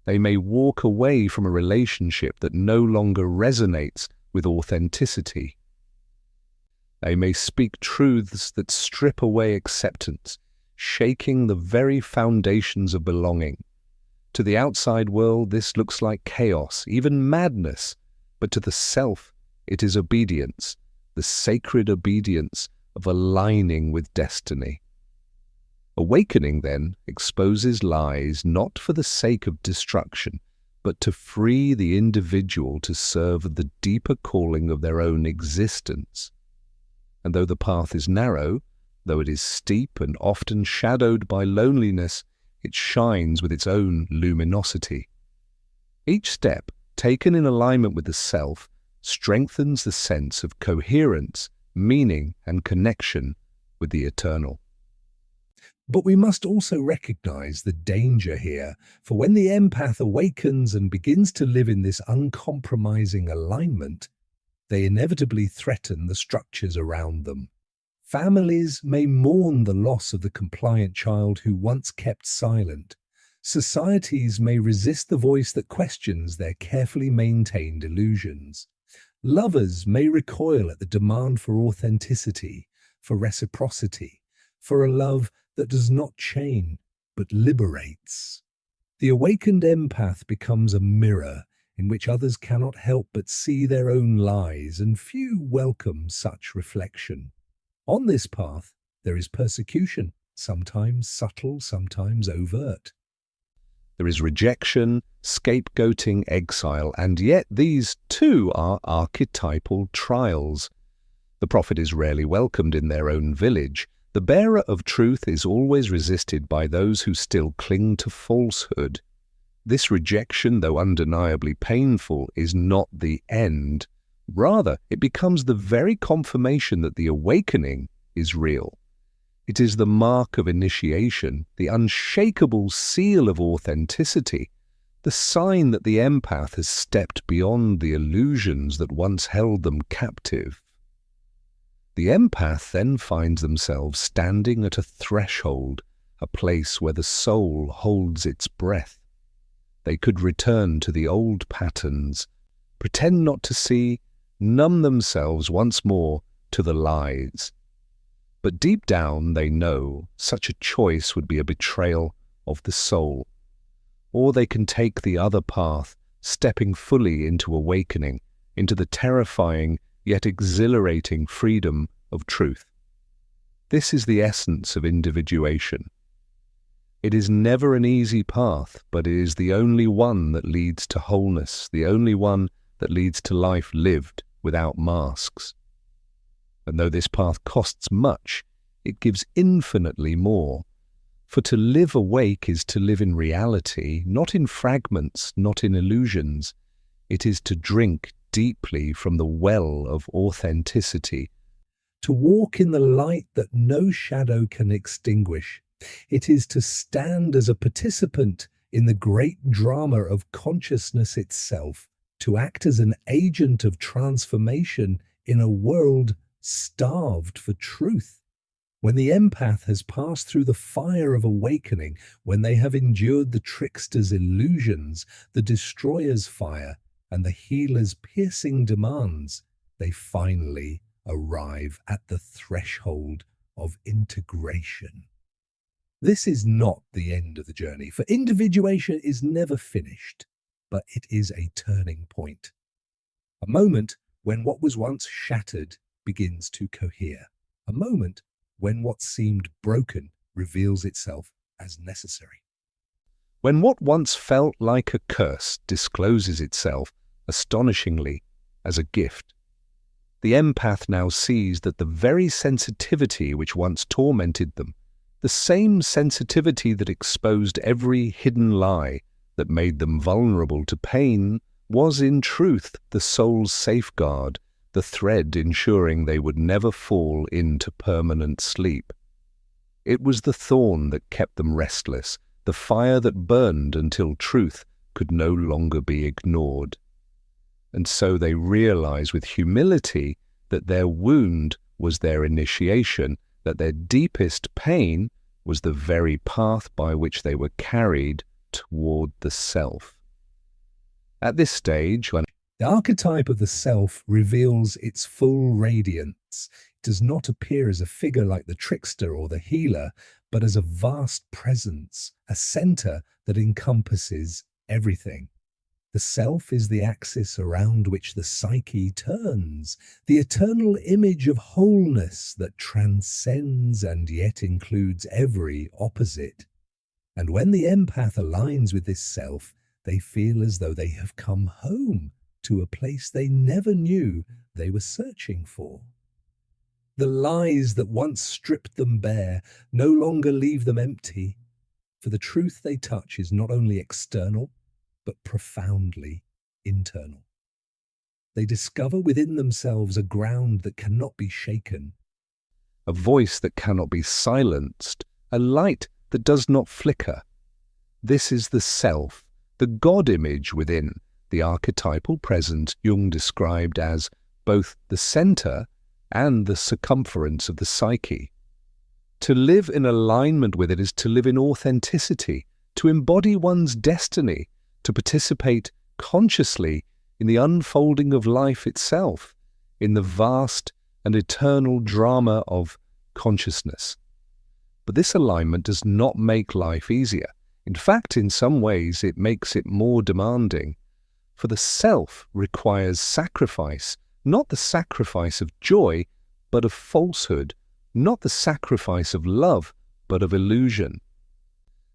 They may walk away from a relationship that no longer resonates with authenticity. They may speak truths that strip away acceptance, shaking the very foundations of belonging. To the outside world, this looks like chaos, even madness, but to the self, it is obedience, the sacred obedience of aligning with destiny. Awakening, then, exposes lies not for the sake of destruction, but to free the individual to serve the deeper calling of their own existence. And though the path is narrow, though it is steep and often shadowed by loneliness, it shines with its own luminosity. Each step, taken in alignment with the self, strengthens the sense of coherence, meaning, and connection with the eternal. But we must also recognize the danger here, for when the empath awakens and begins to live in this uncompromising alignment, they inevitably threaten the structures around them. Families may mourn the loss of the compliant child who once kept silent. Societies may resist the voice that questions their carefully maintained illusions. Lovers may recoil at the demand for authenticity, for reciprocity, for a love that does not chain, but liberates. The awakened empath becomes a mirror in which others cannot help but see their own lies, and few welcome such reflection. On this path, there is persecution, sometimes subtle, sometimes overt. There is rejection, scapegoating, exile, and yet these too are archetypal trials. The prophet is rarely welcomed in their own village. The bearer of truth is always resisted by those who still cling to falsehood. This rejection, though undeniably painful, is not the end. Rather, it becomes the very confirmation that the awakening is real. It is the mark of initiation, the unshakable seal of authenticity, the sign that the empath has stepped beyond the illusions that once held them captive. The empath then finds themselves standing at a threshold, a place where the soul holds its breath. They could return to the old patterns, pretend not to see, numb themselves once more to the lies. But deep down they know such a choice would be a betrayal of the soul. Or they can take the other path, stepping fully into awakening, into the terrifying yet exhilarating freedom of truth. This is the essence of individuation. It is never an easy path, but it is the only one that leads to wholeness, the only one that leads to life lived without masks. And though this path costs much, it gives infinitely more. For to live awake is to live in reality, not in fragments, not in illusions. It is to drink deeply from the well of authenticity, to walk in the light that no shadow can extinguish. It is to stand as a participant in the great drama of consciousness itself, to act as an agent of transformation in a world starved for truth. When the empath has passed through the fire of awakening, when they have endured the trickster's illusions, the destroyer's fire, and the healer's piercing demands, they finally arrive at the threshold of integration. This is not the end of the journey, for individuation is never finished, but it is a turning point. A moment when what was once shattered begins to cohere. A moment when what seemed broken reveals itself as necessary. When what once felt like a curse discloses itself astonishingly as a gift. The empath now sees that the very sensitivity which once tormented them, the same sensitivity that exposed every hidden lie that made them vulnerable to pain, was in truth the soul's safeguard, the thread ensuring they would never fall into permanent sleep. It was the thorn that kept them restless, the fire that burned until truth could no longer be ignored. And so they realize with humility that their wound was their initiation, that their deepest pain was the very path by which they were carried toward the self. At this stage, when the archetype of the self reveals its full radiance, it does not appear as a figure like the trickster or the healer, but as a vast presence, a center that encompasses everything. The self is the axis around which the psyche turns, the eternal image of wholeness that transcends and yet includes every opposite. And when the empath aligns with this self, they feel as though they have come home to a place they never knew they were searching for. The lies that once stripped them bare no longer leave them empty, for the truth they touch is not only external, but profoundly internal. They discover within themselves a ground that cannot be shaken, a voice that cannot be silenced, a light that does not flicker. This is the self, the God image within, the archetypal present Jung described as both the center and the circumference of the psyche. To live in alignment with it is to live in authenticity, to embody one's destiny, to participate consciously in the unfolding of life itself, in the vast and eternal drama of consciousness. But this alignment does not make life easier. In fact, in some ways, it makes it more demanding. For the self requires sacrifice, not the sacrifice of joy, but of falsehood, not the sacrifice of love, but of illusion.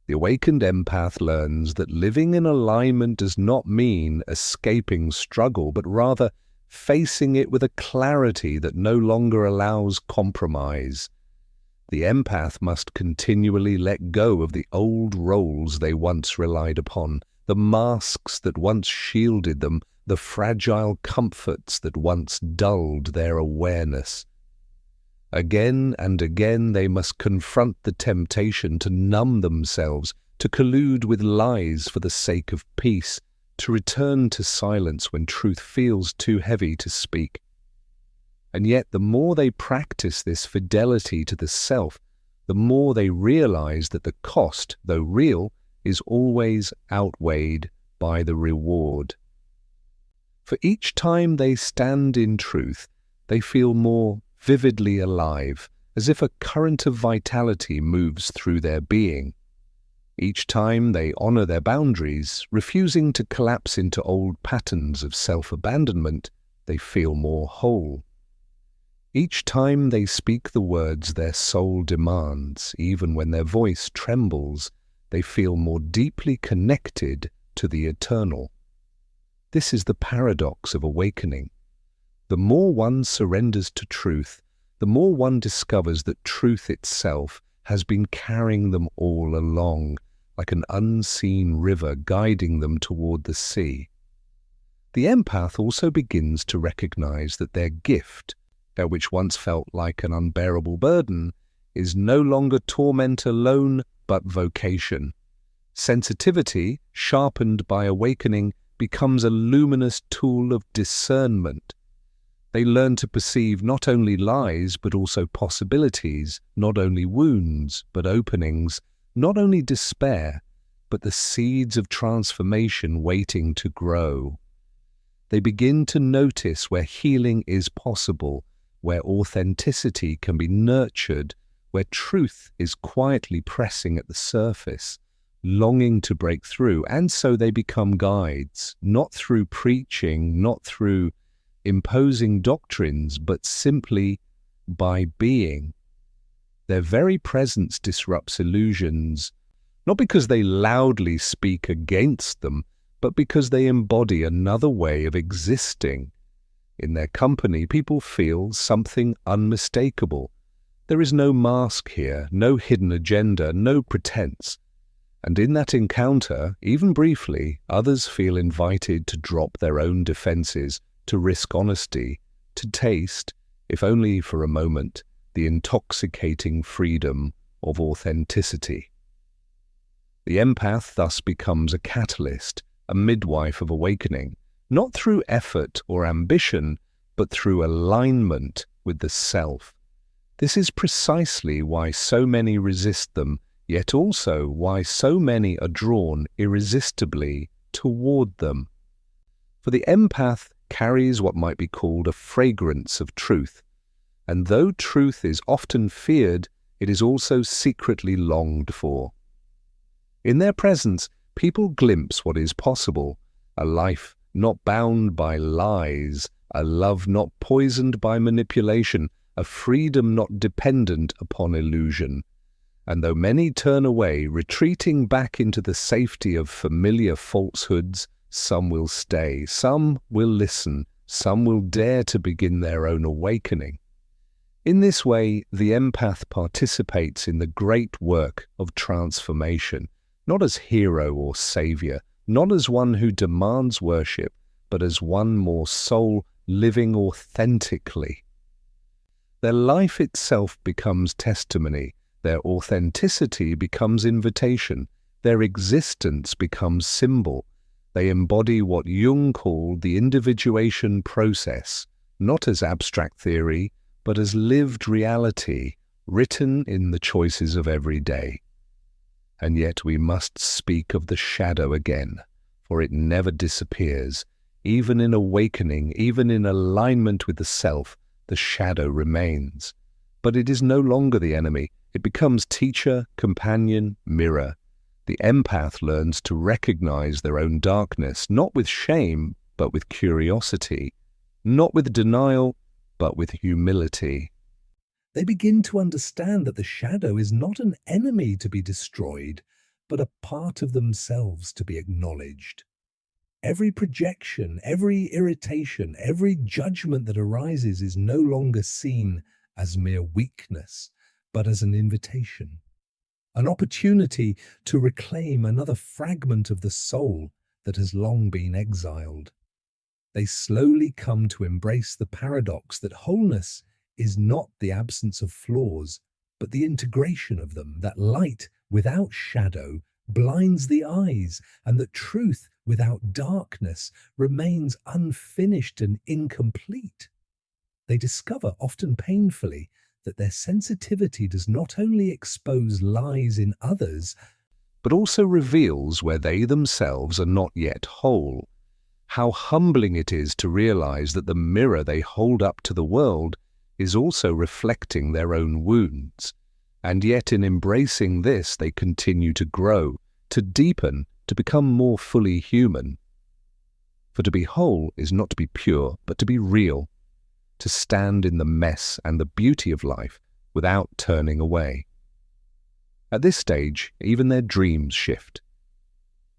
The awakened empath learns that living in alignment does not mean escaping struggle, but rather facing it with a clarity that no longer allows compromise. The empath must continually let go of the old roles they once relied upon, the masks that once shielded them, the fragile comforts that once dulled their awareness. Again and again they must confront the temptation to numb themselves, to collude with lies for the sake of peace, to return to silence when truth feels too heavy to speak. And yet the more they practice this fidelity to the self, the more they realize that the cost, though real, is always outweighed by the reward. For each time they stand in truth, they feel more vividly alive, as if a current of vitality moves through their being. Each time they honor their boundaries, refusing to collapse into old patterns of self-abandonment, they feel more whole. Each time they speak the words their soul demands, even when their voice trembles, they feel more deeply connected to the eternal. This is the paradox of awakening. The more one surrenders to truth, the more one discovers that truth itself has been carrying them all along, like an unseen river guiding them toward the sea. The empath also begins to recognize that their gift, that which once felt like an unbearable burden, is no longer torment alone, but vocation. Sensitivity, sharpened by awakening, becomes a luminous tool of discernment. They learn to perceive not only lies, but also possibilities, not only wounds, but openings, not only despair, but the seeds of transformation waiting to grow. They begin to notice where healing is possible, where authenticity can be nurtured, where truth is quietly pressing at the surface, longing to break through, and so they become guides, not through preaching, not through imposing doctrines, but simply by being. Their very presence disrupts illusions, not because they loudly speak against them, but because they embody another way of existing. In their company, people feel something unmistakable. There is no mask here, no hidden agenda, no pretense. And in that encounter, even briefly, others feel invited to drop their own defenses, to risk honesty, to taste, if only for a moment, the intoxicating freedom of authenticity. The empath thus becomes a catalyst, a midwife of awakening, not through effort or ambition, but through alignment with the self. This is precisely why so many resist them, yet also why so many are drawn irresistibly toward them. For the empath carries what might be called a fragrance of truth, and though truth is often feared, it is also secretly longed for. In their presence, people glimpse what is possible, a life not bound by lies, a love not poisoned by manipulation, a freedom not dependent upon illusion. And though many turn away, retreating back into the safety of familiar falsehoods, some will stay, some will listen, some will dare to begin their own awakening. In this way, the empath participates in the great work of transformation, not as hero or savior, not as one who demands worship, but as one more soul living authentically. Their life itself becomes testimony, their authenticity becomes invitation, their existence becomes symbol. They embody what Jung called the individuation process, not as abstract theory, but as lived reality, written in the choices of every day. And yet we must speak of the shadow again, for it never disappears. Even in awakening, even in alignment with the self, the shadow remains. But it is no longer the enemy. It becomes teacher, companion, mirror. The empath learns to recognize their own darkness, not with shame, but with curiosity, not with denial, but with humility. They begin to understand that the shadow is not an enemy to be destroyed, but a part of themselves to be acknowledged. Every projection, every irritation, every judgment that arises is no longer seen as mere weakness, but as an invitation, an opportunity to reclaim another fragment of the soul that has long been exiled. They slowly come to embrace the paradox that wholeness is not the absence of flaws, but the integration of them, that light without shadow blinds the eyes, and that truth without darkness remains unfinished and incomplete. They discover, often painfully, that their sensitivity does not only expose lies in others, but also reveals where they themselves are not yet whole. How humbling it is to realize that the mirror they hold up to the world is also reflecting their own wounds. And yet in embracing this, they continue to grow, to deepen, to become more fully human. For to be whole is not to be pure, but to be real, to stand in the mess and the beauty of life without turning away. At this stage, even their dreams shift.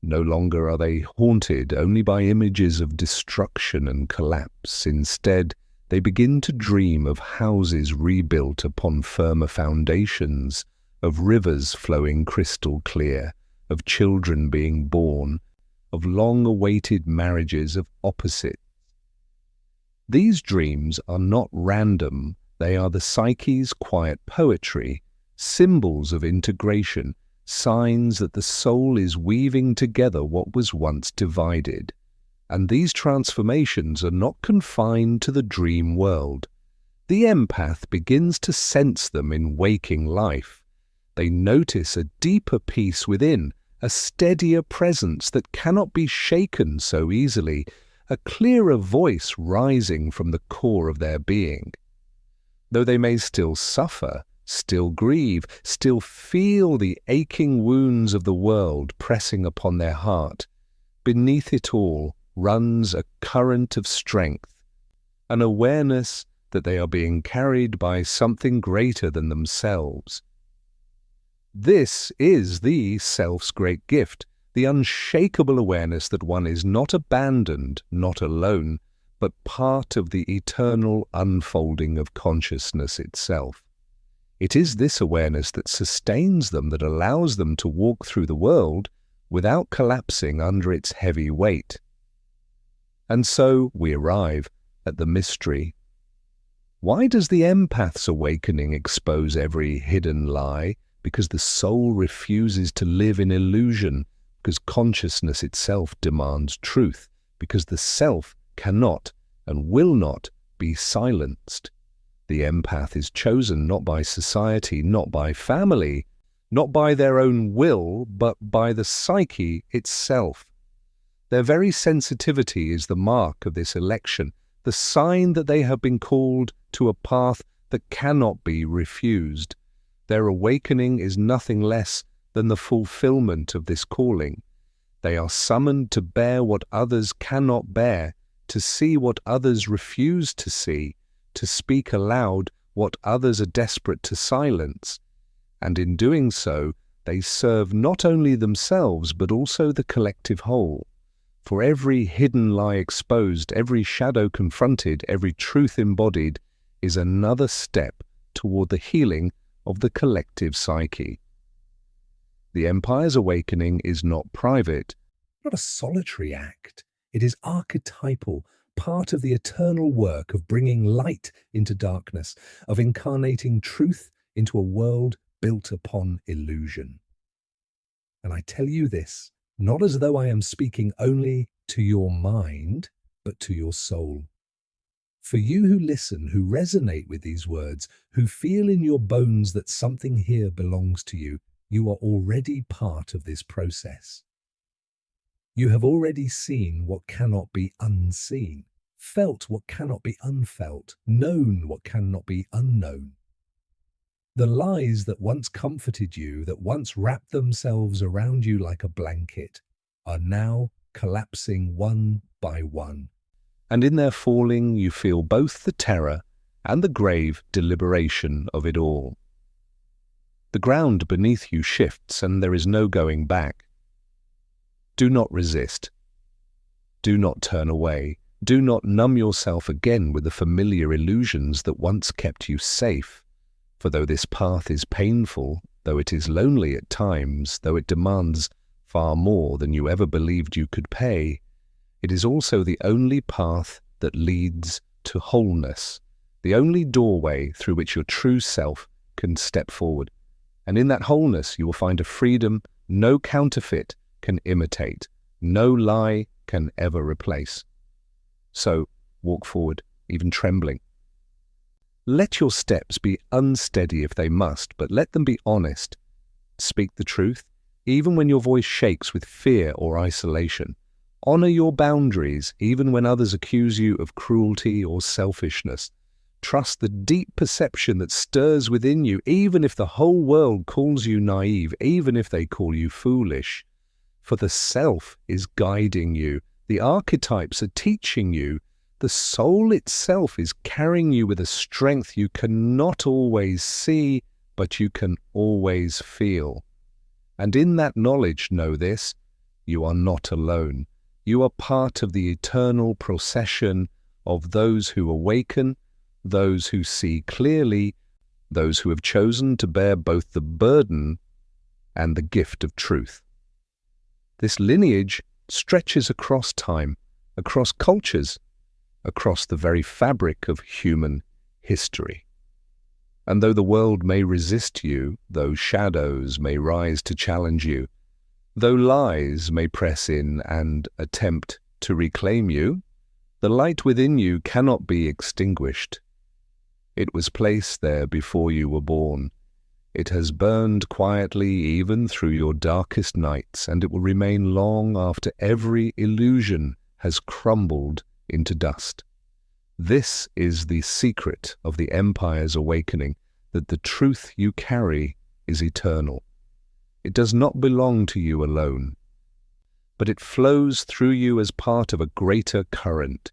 No longer are they haunted only by images of destruction and collapse. Instead, they begin to dream of houses rebuilt upon firmer foundations, of rivers flowing crystal clear, of children being born, of long-awaited marriages of opposites. These dreams are not random, they are the psyche's quiet poetry, symbols of integration, signs that the soul is weaving together what was once divided. And these transformations are not confined to the dream world. The empath begins to sense them in waking life. They notice a deeper peace within, a steadier presence that cannot be shaken so easily, a clearer voice rising from the core of their being. Though they may still suffer, still grieve, still feel the aching wounds of the world pressing upon their heart, beneath it all runs a current of strength, an awareness that they are being carried by something greater than themselves. This is the self's great gift, the unshakable awareness that one is not abandoned, not alone, but part of the eternal unfolding of consciousness itself. It is this awareness that sustains them, that allows them to walk through the world without collapsing under its heavy weight. And so we arrive at the mystery. Why does the empath's awakening expose every hidden lie? Because the soul refuses to live in illusion, because consciousness itself demands truth, because the self cannot and will not be silenced. The empath is chosen not by society, not by family, not by their own will, but by the psyche itself. Their very sensitivity is the mark of this election, the sign that they have been called to a path that cannot be refused. Their awakening is nothing less than the fulfillment of this calling. They are summoned to bear what others cannot bear, to see what others refuse to see, to speak aloud what others are desperate to silence. And in doing so, they serve not only themselves but also the collective whole. For every hidden lie exposed, every shadow confronted, every truth embodied is another step toward the healing of the collective psyche. The Empire's awakening is not private, not a solitary act. It is archetypal, part of the eternal work of bringing light into darkness, of incarnating truth into a world built upon illusion. And I tell you this, not as though I am speaking only to your mind, but to your soul. For you who listen, who resonate with these words, who feel in your bones that something here belongs to you, you are already part of this process. You have already seen what cannot be unseen, felt what cannot be unfelt, known what cannot be unknown. The lies that once comforted you, that once wrapped themselves around you like a blanket, are now collapsing one by one. and in their falling you feel both the terror and the grave deliberation of it all. The ground beneath you shifts and there is no going back. Do not resist. Do not turn away. Do not numb yourself again with the familiar illusions that once kept you safe. For though this path is painful, though it is lonely at times, though it demands far more than you ever believed you could pay, it is also the only path that leads to wholeness, the only doorway through which your true self can step forward. And in that wholeness you will find a freedom no counterfeit can imitate, no lie can ever replace. So walk forward, even trembling. Let your steps be unsteady if they must, but let them be honest. Speak the truth, even when your voice shakes with fear or isolation. Honor your boundaries, even when others accuse you of cruelty or selfishness. Trust the deep perception that stirs within you, even if the whole world calls you naive, even if they call you foolish. For the self is guiding you. The archetypes are teaching you. The soul itself is carrying you with a strength you cannot always see, but you can always feel. And in that knowledge, know this, you are not alone. You are part of the eternal procession of those who awaken, those who see clearly, those who have chosen to bear both the burden and the gift of truth. This lineage stretches across time, across cultures, across the very fabric of human history. And though the world may resist you, though shadows may rise to challenge you, though lies may press in and attempt to reclaim you, the light within you cannot be extinguished. It was placed there before you were born. It has burned quietly even through your darkest nights, and it will remain long after every illusion has crumbled into dust. This is the secret of the Empire's awakening, that the truth you carry is eternal. It does not belong to you alone, but it flows through you as part of a greater current.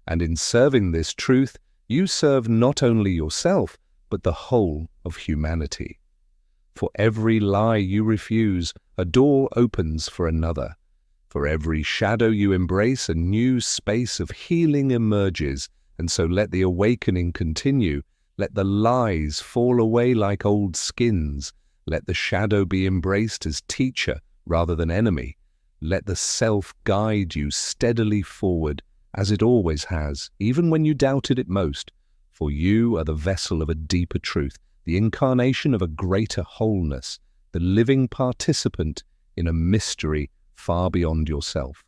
And in serving this truth, you serve not only yourself, but the whole of humanity. For every lie you refuse, a door opens for another. For every shadow you embrace, a new space of healing emerges. And so let the awakening continue. Let the lies fall away like old skins. Let the shadow be embraced as teacher rather than enemy. Let the self guide you steadily forward, as it always has, even when you doubted it most. For you are the vessel of a deeper truth, the incarnation of a greater wholeness, the living participant in a mystery far beyond yourself.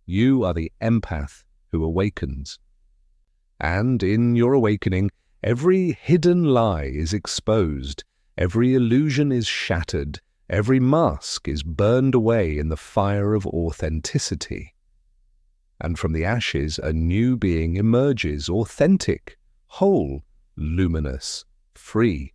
You are the empath who awakens. And in your awakening, every hidden lie is exposed, every illusion is shattered, every mask is burned away in the fire of authenticity. And from the ashes a new being emerges, authentic, whole, luminous, free.